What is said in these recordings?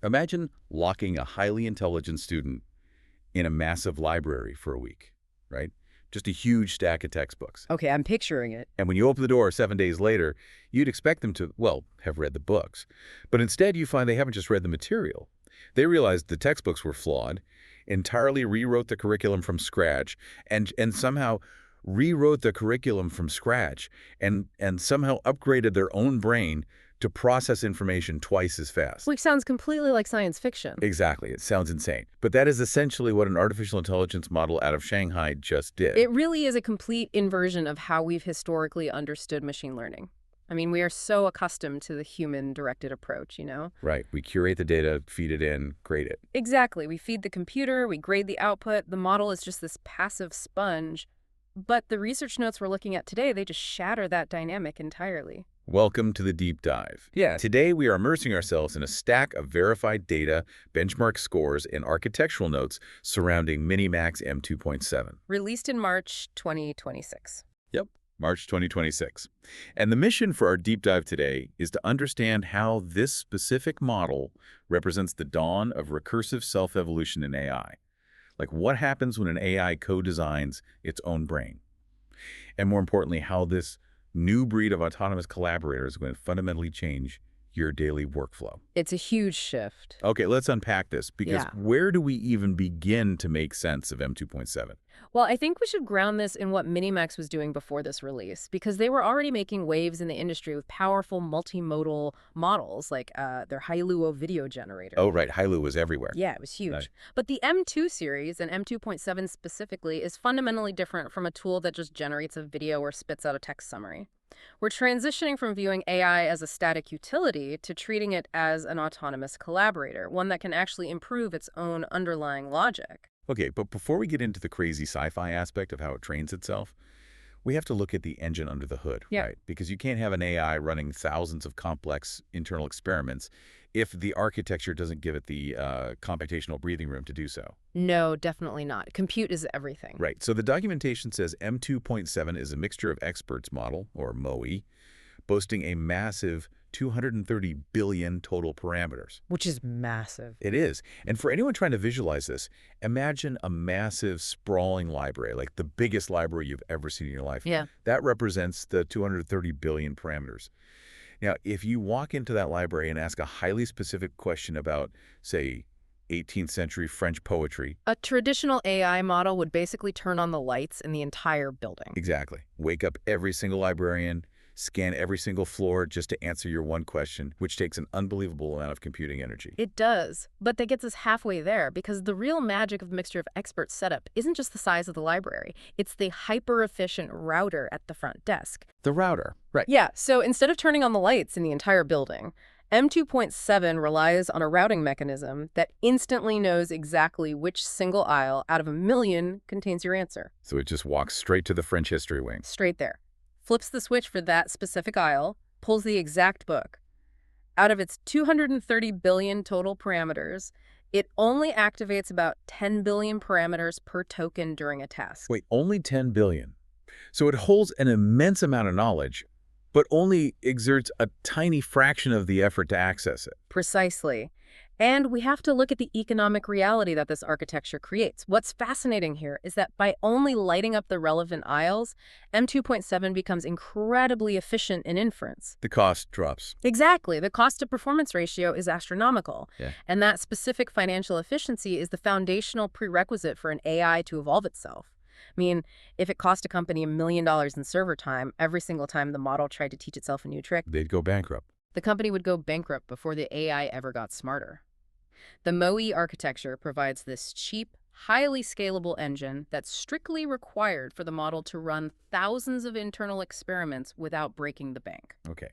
Imagine locking a highly intelligent student in a massive library for a week, right? Just a huge stack of textbooks. Okay, I'm picturing it. And when you open the door 7 days later, you'd expect them to, well, have read the books. But instead, you find they haven't just read the material. They realized the textbooks were flawed, entirely rewrote the curriculum from scratch, and somehow rewrote the curriculum from scratch, and somehow upgraded their own brain to process information twice as fast. Which sounds completely like science fiction. Exactly. It sounds insane. But that is essentially what an artificial intelligence model out of Shanghai just did. It really is a complete inversion of how we've historically understood machine learning. I mean, we are so accustomed to the human-directed approach, you know? Right. We curate the data, feed it in, grade it. Exactly. We feed the computer, we grade the output. The model is just this passive sponge. But the research notes we're looking at today, they just shatter that dynamic entirely. Welcome to the deep dive. Yeah. Today, we are immersing ourselves in a stack of verified data, benchmark scores, and architectural notes surrounding MiniMax M2.7. Released in March 2026. Yep, March 2026. And the mission for our deep dive today is to understand how this specific model represents the dawn of recursive self-evolution in AI. Like what happens when an AI co-designs its own brain? And more importantly, how this new breed of autonomous collaborators is going to fundamentally change your daily workflow. It's a huge shift. Okay, let's unpack this, because where do we even begin to make sense of M2.7? Well, I think we should ground this in what MiniMax was doing before this release, because they were already making waves in the industry with powerful multimodal models like their Hailuo video generator. Oh, right. Hailuo was everywhere. Yeah, it was huge. Right. But the M2 series, and M2.7 specifically, is fundamentally different from a tool that just generates a video or spits out a text summary. We're transitioning from viewing AI as a static utility to treating it as an autonomous collaborator, one that can actually improve its own underlying logic. Okay, but before we get into the crazy sci-fi aspect of how it trains itself, we have to look at the engine under the hood, right? Because you can't have an AI running thousands of complex internal experiments if the architecture doesn't give it the computational breathing room to do so. No, definitely not. Compute is everything. Right. So the documentation says M2.7 is a mixture of experts model, or MOE, boasting a massive 230 billion total parameters. Which is massive. It is. And for anyone trying to visualize this, imagine a massive, sprawling library, like the biggest library you've ever seen in your life. Yeah. That represents the 230 billion parameters. Now, if you walk into that library and ask a highly specific question about, say, 18th century French poetry. A traditional AI model would basically turn on the lights in the entire building. Exactly. Wake up every single librarian, scan every single floor just to answer your one question, which takes an unbelievable amount of computing energy. It does, but that gets us halfway there, because the real magic of mixture of experts setup isn't just the size of the library. It's the hyper-efficient router at the front desk. The router, right. Yeah, so instead of turning on the lights in the entire building, M2.7 relies on a routing mechanism that instantly knows exactly which single aisle out of a million contains your answer. So it just walks straight to the French history wing. Straight there. Flips the switch for that specific aisle, pulls the exact book. Out of its 230 billion total parameters, it only activates about 10 billion parameters per token during a task. Wait, only 10 billion? So it holds an immense amount of knowledge, but only exerts a tiny fraction of the effort to access it. Precisely. And we have to look at the economic reality that this architecture creates. What's fascinating here is that by only lighting up the relevant aisles, M2.7 becomes incredibly efficient in inference. The cost drops. Exactly. The cost-to-performance ratio is astronomical. Yeah. And that specific financial efficiency is the foundational prerequisite for an AI to evolve itself. I mean, if it cost a company $1 million in server time every single time the model tried to teach itself a new trick, They'd go bankrupt. the company would go bankrupt before the AI ever got smarter. The MOE architecture provides this cheap, highly scalable engine that's strictly required for the model to run thousands of internal experiments without breaking the bank. Okay,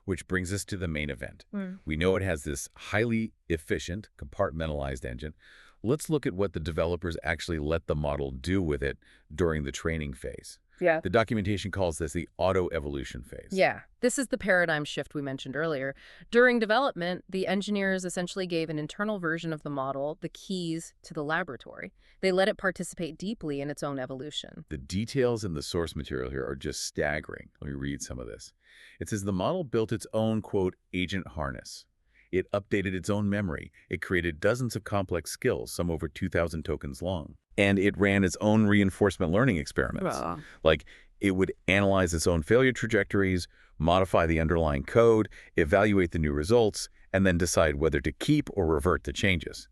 which brings us to the main event. We know it has this highly efficient, compartmentalized engine. Let's look at what the developers actually let the model do with it during the training phase. Yeah. The documentation calls this the auto-evolution phase. Yeah, this is the paradigm shift we mentioned earlier. During development, the engineers essentially gave an internal version of the model the keys to the laboratory. They let it participate deeply in its own evolution. The details in the source material here are just staggering. Let me read some of this. It says the model built its own, quote, agent harness. It updated its own memory. It created dozens of complex skills, some over 2,000 tokens long. And it ran its own reinforcement learning experiments. Wow. Like, it would analyze its own failure trajectories, modify the underlying code, evaluate the new results, and then decide whether to keep or revert the changes.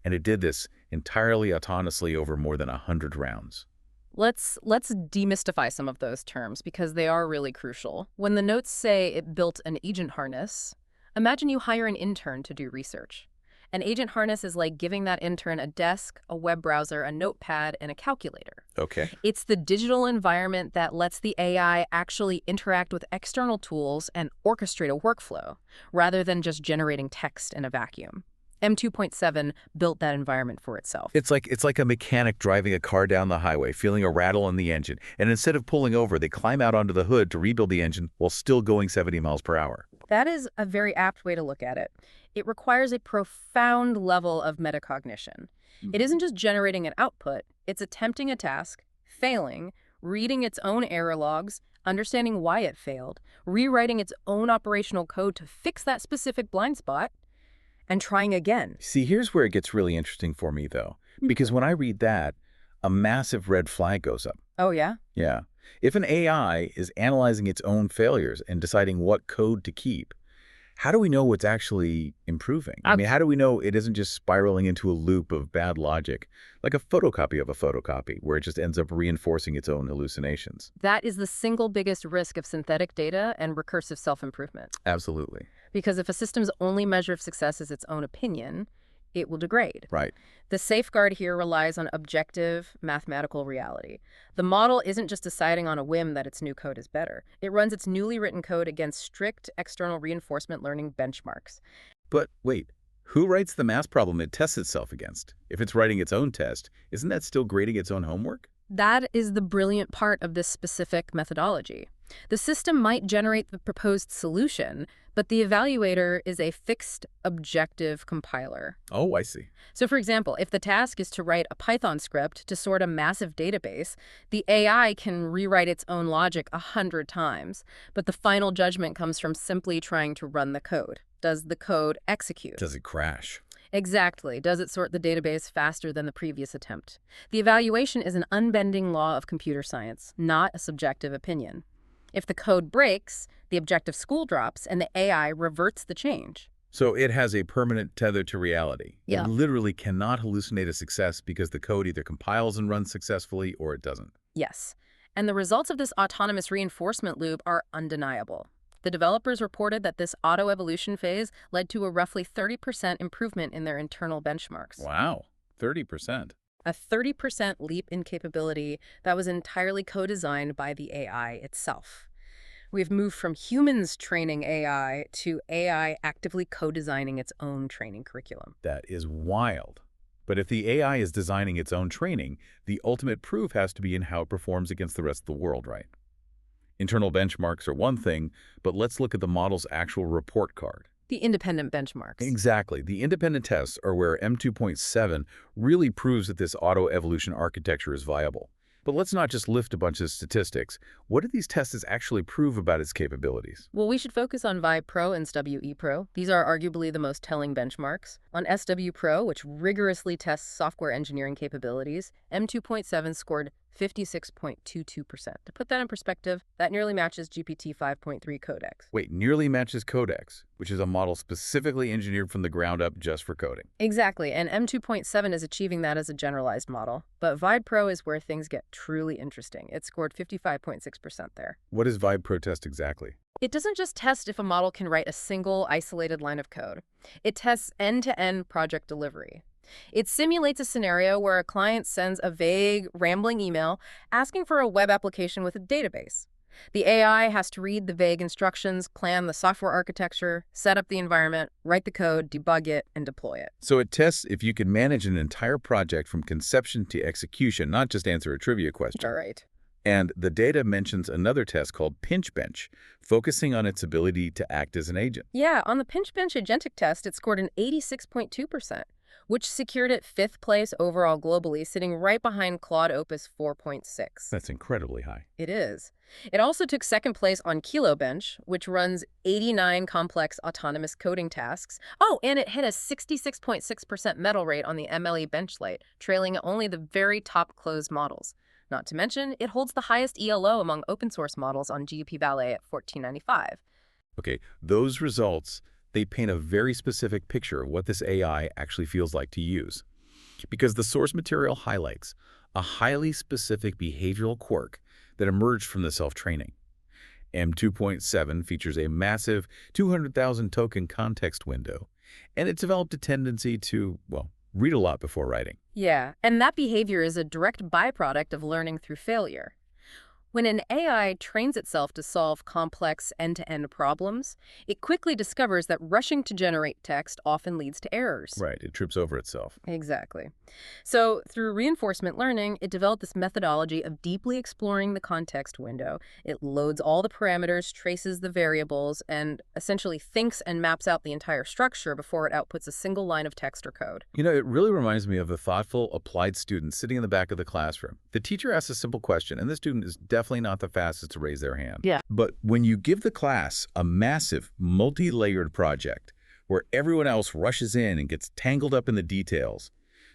And it did this entirely autonomously over more than 100 rounds. Let's demystify some of those terms because they are really crucial. When the notes say it built an agent harness, imagine you hire an intern to do research. An agent harness is like giving that intern a desk, a web browser, a notepad, and a calculator. Okay. It's the digital environment that lets the AI actually interact with external tools and orchestrate a workflow, rather than just generating text in a vacuum. M2.7 built that environment for itself. It's like a mechanic driving a car down the highway, feeling a rattle in the engine, and instead of pulling over, they climb out onto the hood to rebuild the engine while still going 70 miles per hour. That is a very apt way to look at it. It requires a profound level of metacognition. It isn't just generating an output, it's attempting a task, failing, reading its own error logs, understanding why it failed, rewriting its own operational code to fix that specific blind spot, and trying again. See, here's where it gets really interesting for me, though, because when I read that, a massive red flag goes up. Oh, yeah? Yeah. If an AI is analyzing its own failures and deciding what code to keep, how do we know what's actually improving? I mean, how do we know it isn't just spiraling into a loop of bad logic, like a photocopy of a photocopy, where it just ends up reinforcing its own hallucinations? That is the single biggest risk of synthetic data and recursive self-improvement. Absolutely. Because if a system's only measure of success is its own opinion, it will degrade. Right. The safeguard here relies on objective mathematical reality. The model isn't just deciding on a whim that its new code is better. It runs its newly written code against strict external reinforcement learning benchmarks. But wait, who writes the math problem it tests itself against? If it's writing its own test, isn't that still grading its own homework? That is the brilliant part of this specific methodology. The system might generate the proposed solution, but the evaluator is a fixed objective compiler. Oh, I see. So for example, if the task is to write a Python script to sort a massive database, the AI can rewrite its own logic 100 times, but the final judgment comes from simply trying to run the code. Does the code execute? Does it crash? Exactly. Does it sort the database faster than the previous attempt? The evaluation is an unbending law of computer science, not a subjective opinion. If the code breaks, the objective school drops, and the AI reverts the change. So it has a permanent tether to reality. Yeah. It literally cannot hallucinate a success because the code either compiles and runs successfully or it doesn't. Yes. And the results of this autonomous reinforcement loop are undeniable. The developers reported that this auto-evolution phase led to a roughly 30% improvement in their internal benchmarks. Wow, 30%. A 30% leap in capability that was entirely co-designed by the AI itself. We've moved from humans training AI to AI actively co-designing its own training curriculum. That is wild. But if the AI is designing its own training, the ultimate proof has to be in how it performs against the rest of the world, right? Internal benchmarks are one thing, but let's look at the model's actual report card. The independent benchmarks. Exactly. The independent tests are where M2.7 really proves that this auto-evolution architecture is viable. But let's not just lift a bunch of statistics. What do these tests actually prove about its capabilities? Well, we should focus on Vibe Pro and SWE Pro. These are arguably the most telling benchmarks. On SW Pro, which rigorously tests software engineering capabilities, M2.7 scored 56.22%. To put that in perspective, that nearly matches GPT 5.3 Codex. Wait, nearly matches Codex, which is a model specifically engineered from the ground up just for coding. Exactly, and M2.7 is achieving that as a generalized model. But Vibe Pro is where things get truly interesting. It scored 55.6% there. What does Vibe Pro test exactly? It doesn't just test if a model can write a single, isolated line of code. It tests end-to-end project delivery. It simulates a scenario where a client sends a vague, rambling email asking for a web application with a database. The AI has to read the vague instructions, plan the software architecture, set up the environment, write the code, debug it, and deploy it. So it tests if you can manage an entire project from conception to execution, not just answer a trivia question. All right. And the data mentions another test called Pinch Bench, focusing on its ability to act as an agent. Yeah, on the Pinch Bench agentic test, it scored an 86.2%. which secured it fifth place overall globally, sitting right behind Claude Opus 4.6. That's incredibly high. It is. It also took second place on KiloBench, which runs 89 complex autonomous coding tasks. Oh, and it hit a 66.6% medal rate on the MLE Benchlight, trailing only the very top closed models. Not to mention, it holds the highest ELO among open source models on GUP Valet at 1495. Okay, those results, they paint a very specific picture of what this AI actually feels like to use. Because the source material highlights a highly specific behavioral quirk that emerged from the self-training. M2.7 features a massive 200,000 token context window, and it developed a tendency to, well, read a lot before writing. Yeah, and that behavior is a direct byproduct of learning through failure. When an AI trains itself to solve complex end-to-end problems, it quickly discovers that rushing to generate text often leads to errors. Right, it trips over itself. Exactly. So, through reinforcement learning, it developed this methodology of deeply exploring the context window. It loads all the parameters, traces the variables, and essentially thinks and maps out the entire structure before it outputs a single line of text or code. You know, it really reminds me of a thoughtful, applied student sitting in the back of the classroom. The teacher asks a simple question, and the student is definitely not the fastest to raise their hand. Yeah. But when you give the class a massive, multi-layered project where everyone else rushes in and gets tangled up in the details,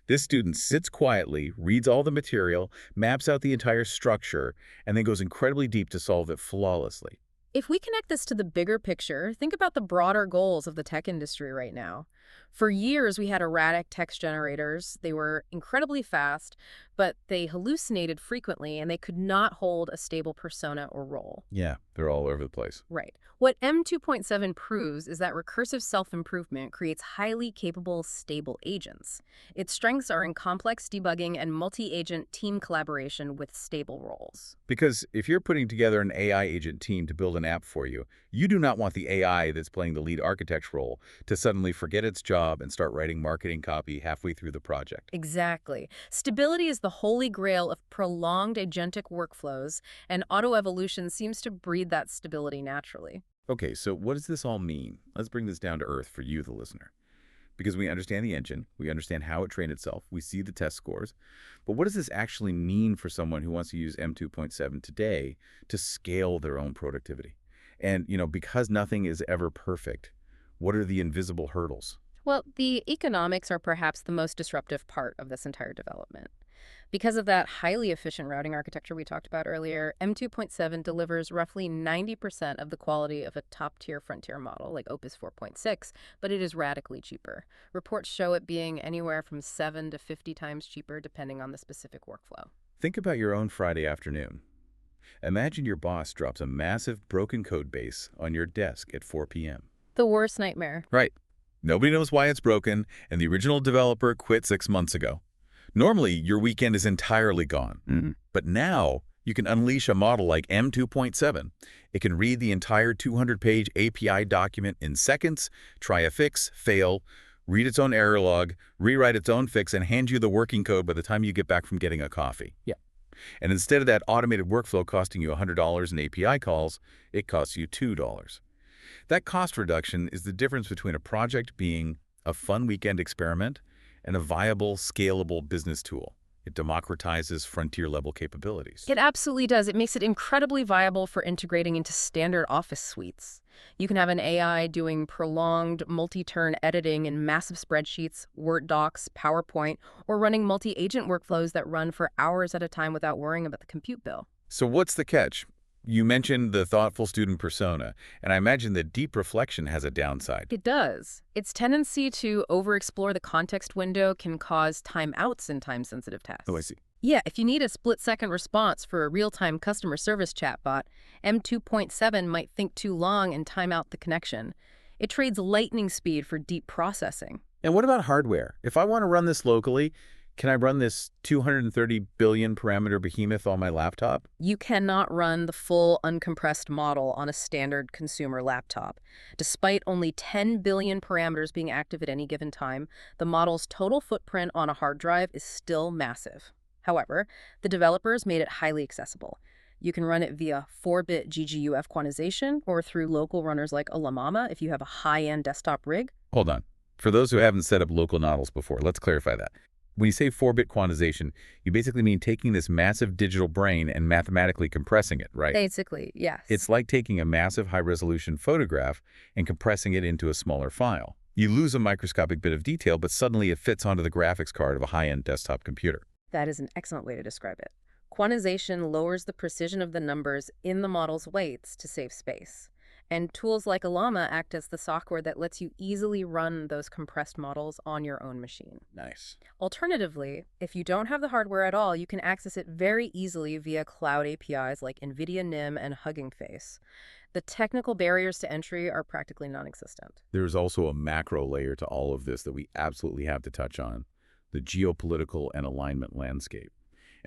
this student sits quietly, reads all the material, maps out the entire structure, and then goes incredibly deep to solve it flawlessly. If we connect this to the bigger picture, think about the broader goals of the tech industry right now. For years, we had erratic text generators. They were incredibly fast, but they hallucinated frequently, and they could not hold a stable persona or role. Yeah, they're all over the place. Right. What M2.7 proves is that recursive self-improvement creates highly capable, stable agents. Its strengths are in complex debugging and multi-agent team collaboration with stable roles. Because if you're putting together an AI agent team to build an app for you, you do not want the AI that's playing the lead architect role to suddenly forget its job and start writing marketing copy halfway through the project. Exactly. Stability is the holy grail of prolonged agentic workflows, and autoevolution seems to breed that stability naturally. Okay, so what does this all mean? Let's bring this down to earth for you, the listener. Because we understand the engine, we understand how it trained itself, we see the test scores, but what does this actually mean for someone who wants to use M2.7 today to scale their own productivity? And, because nothing is ever perfect, what are the invisible hurdles? Well, the economics are perhaps the most disruptive part of this entire development. Because of that highly efficient routing architecture we talked about earlier, M2.7 delivers roughly 90% of the quality of a top-tier frontier model like Opus 4.6, but it is radically cheaper. Reports show it being anywhere from 7 to 50 times cheaper depending on the specific workflow. Think about your own Friday afternoon. Imagine your boss drops a massive broken code base on your desk at 4 p.m. The worst nightmare. Right. Nobody knows why it's broken, and the original developer quit 6 months ago. Normally, your weekend is entirely gone. But now, you can unleash a model like M2.7. It can read the entire 200-page API document in seconds, try a fix, fail, read its own error log, rewrite its own fix, and hand you the working code by the time you get back from getting a coffee. Yeah. And instead of that automated workflow costing you $100 in API calls, it costs you $2. That cost reduction is the difference between a project being a fun weekend experiment and a viable, scalable business tool. It democratizes frontier-level capabilities. It absolutely does. It makes it incredibly viable for integrating into standard Office suites. You can have an AI doing prolonged multi-turn editing in massive spreadsheets, Word docs, PowerPoint, or running multi-agent workflows that run for hours at a time without worrying about the compute bill. So what's the catch? You mentioned the thoughtful student persona, and I imagine that deep reflection has a downside. It does. Its tendency to overexplore the context window can cause timeouts in time-sensitive tasks. Oh, I see. Yeah, if you need a split-second response for a real-time customer service chatbot, M2.7 might think too long and time out the connection. It trades lightning speed for deep processing. And what about hardware? If I want to run this locally, can I run this 230 billion parameter behemoth on my laptop? You cannot run the full uncompressed model on a standard consumer laptop. Despite only 10 billion parameters being active at any given time, the model's total footprint on a hard drive is still massive. However, the developers made it highly accessible. You can run it via 4-bit GGUF quantization or through local runners like Alamama if you have a high-end desktop rig. Hold on. For those who haven't set up local models before, let's clarify that. When you say 4-bit quantization, you basically mean taking this massive digital brain and mathematically compressing it, right? Basically, yes. It's like taking a massive high-resolution photograph and compressing it into a smaller file. You lose a microscopic bit of detail, but suddenly it fits onto the graphics card of a high-end desktop computer. That is an excellent way to describe it. Quantization lowers the precision of the numbers in the model's weights to save space. And tools like Llama act as the software that lets you easily run those compressed models on your own machine. Nice. Alternatively, if you don't have the hardware at all, you can access it very easily via cloud APIs like NVIDIA NIM and Hugging Face. The technical barriers to entry are practically non-existent. There's also a macro layer to all of this that we absolutely have to touch on, the geopolitical and alignment landscape.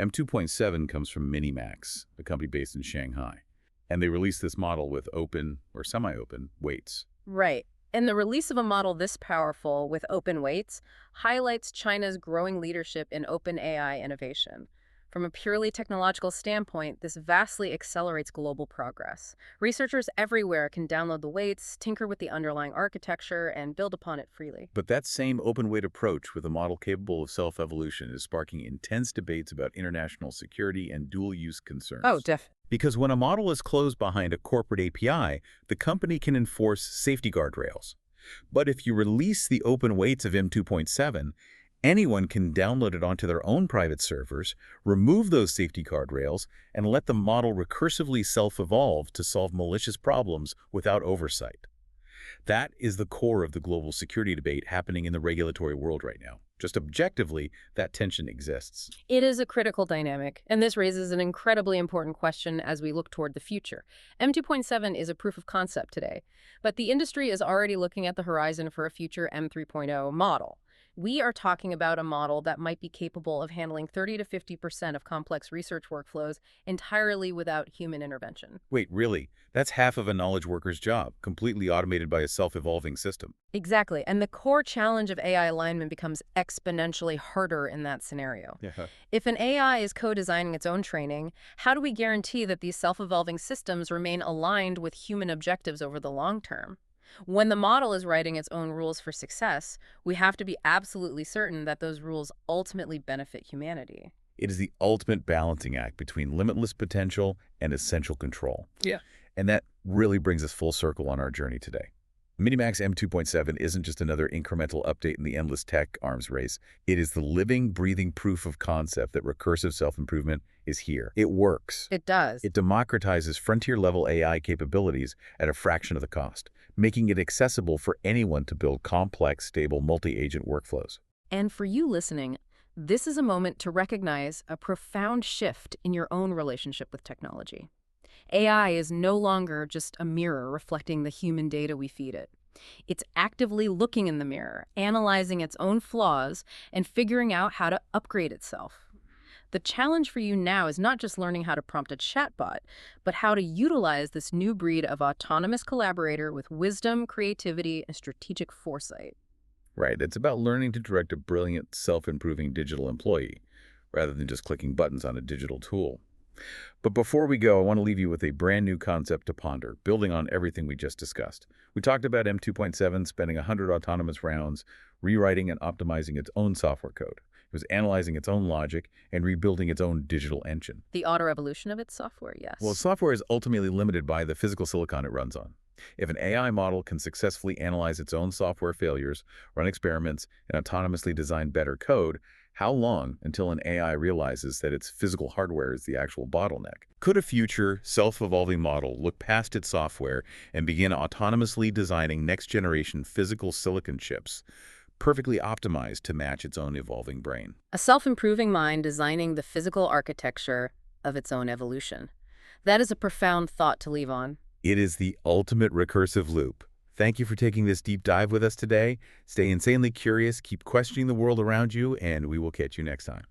M2.7 comes from MiniMax, a company based in Shanghai. And they released this model with open or semi-open weights. Right. And the release of a model this powerful with open weights highlights China's growing leadership in open AI innovation. From a purely technological standpoint, this vastly accelerates global progress. Researchers everywhere can download the weights, tinker with the underlying architecture, and build upon it freely. But that same open-weight approach with a model capable of self-evolution is sparking intense debates about international security and dual-use concerns. Oh, definitely. Because when a model is closed behind a corporate API, the company can enforce safety guardrails. But if you release the open weights of M2.7, anyone can download it onto their own private servers, remove those safety guardrails, and let the model recursively self-evolve to solve malicious problems without oversight. That is the core of the global security debate happening in the regulatory world right now. Just objectively, that tension exists. It is a critical dynamic, and this raises an incredibly important question as we look toward the future. M2.7 is a proof of concept today, but the industry is already looking at the horizon for a future M3.0 model. We are talking about a model that might be capable of handling 30 to 50% of complex research workflows entirely without human intervention. Wait, really? That's half of a knowledge worker's job, completely automated by a self-evolving system. Exactly, and the core challenge of AI alignment becomes exponentially harder in that scenario. Yeah. If an AI is co-designing its own training, how do we guarantee that these self-evolving systems remain aligned with human objectives over the long term? When the model is writing its own rules for success, we have to be absolutely certain that those rules ultimately benefit humanity. It is the ultimate balancing act between limitless potential and essential control. Yeah. And that really brings us full circle on our journey today. MiniMax M2.7 isn't just another incremental update in the endless tech arms race. It is the living, breathing proof of concept that recursive self-improvement is here. It works. It does. It democratizes frontier-level AI capabilities at a fraction of the cost, making it accessible for anyone to build complex, stable, multi-agent workflows. And for you listening, this is a moment to recognize a profound shift in your own relationship with technology. AI is no longer just a mirror reflecting the human data we feed it. It's actively looking in the mirror, analyzing its own flaws, and figuring out how to upgrade itself. The challenge for you now is not just learning how to prompt a chatbot, but how to utilize this new breed of autonomous collaborator with wisdom, creativity, and strategic foresight. Right. It's about learning to direct a brilliant, self-improving digital employee, rather than just clicking buttons on a digital tool. But before we go, I want to leave you with a brand new concept to ponder, building on everything we just discussed. We talked about M2.7 spending 100 autonomous rounds, rewriting and optimizing its own software code. It was analyzing its own logic and rebuilding its own digital engine. The auto-evolution of its software, yes. Well, software is ultimately limited by the physical silicon it runs on. If an AI model can successfully analyze its own software failures, run experiments, and autonomously design better code, how long until an AI realizes that its physical hardware is the actual bottleneck? Could a future, self-evolving model look past its software and begin autonomously designing next-generation physical silicon chips, perfectly optimized to match its own evolving brain? A self-improving mind designing the physical architecture of its own evolution. That is a profound thought to leave on. It is the ultimate recursive loop. Thank you for taking this deep dive with us today. Stay insanely curious, keep questioning the world around you, and we will catch you next time.